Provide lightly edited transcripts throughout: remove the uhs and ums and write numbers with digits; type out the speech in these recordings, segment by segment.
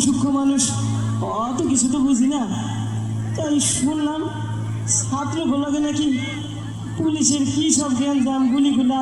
সূক্ষ্ম মানুষ, অত কিছু তো বুঝি না। তাই শুনলাম ছাত্রগুলোকে নাকি পুলিশের কি সব জ্ঞান গুলিগুলা।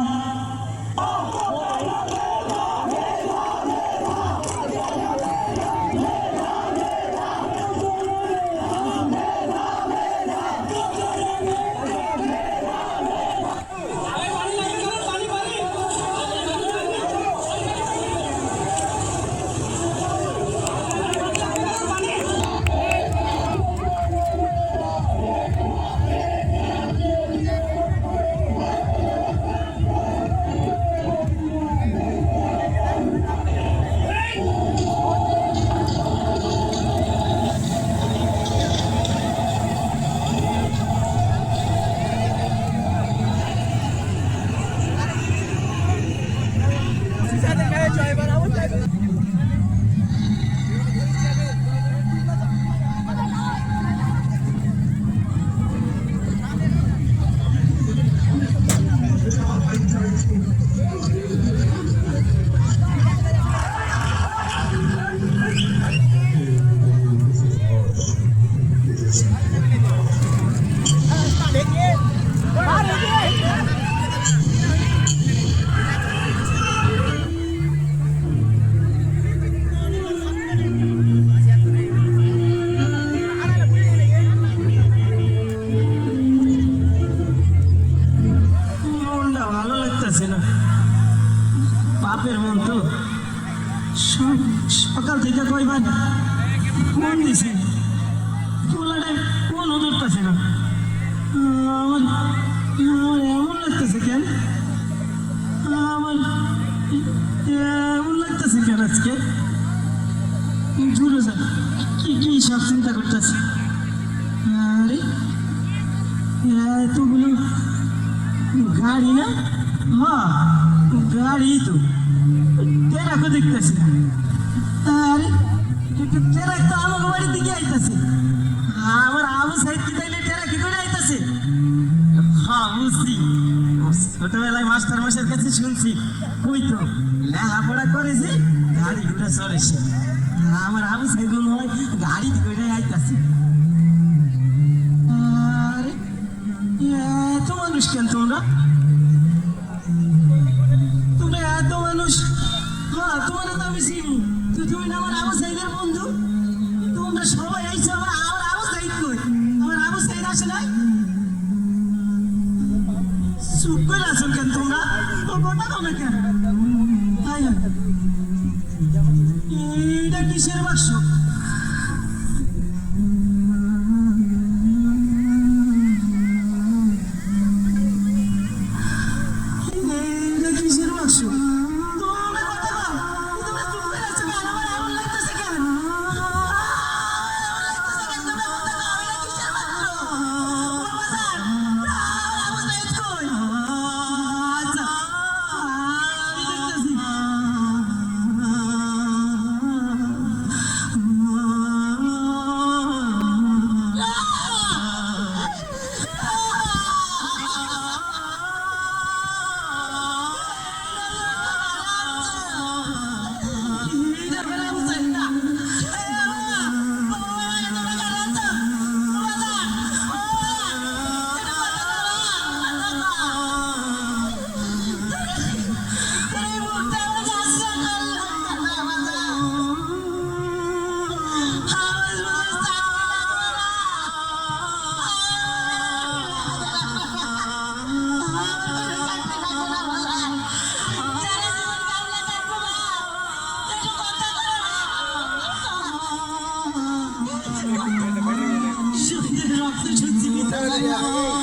বাপের মন তো সকাল থেকে কয়বার ফোন দিছে, পোলাটা ফোন ধরতেছে না। আমার আমার এমন লাগতেছে কেন, আমার এমন লাগতেছে কেন আজকে। জুড়ে স্যার কি কি সব চিন্তা করতেছে। আরে এতগুলো গাড়ি না, হ্যাঁ গাড়ি তো টেরাকও দেখতেছি। আরে টেরাক তো আমার বাড়ির দিকে আইতাছে। আমার আবু সাইদ কি তাইলে টেরাক কি করে আইতাছে? হ্যাঁ বুঝছি, ছোটবেলায় মাস্টার মশাইয়ের কাছে শুনছি, ওই তো লেখাপড়া করেছে গাড়ি ঘোড়া চড়েছে। আমার আবু সাইদ মনে হয় গাড়ি করে আইতাছে। আরে এত মানুষ কেন তোমরা? এত মানুষ, হ্যাঁ তোমার তো আমি চিনি, তুমি না আমার আবু সাইদের বন্ধু। তোমরা সবাই আইছো, আমার আবু সাইদ কই? আমার আবু সাইদ আসে নাই? চুপ করে আছো কেন তোমরা? কথা কমে কেন? এইটা কিসের বাক্স? Yeah.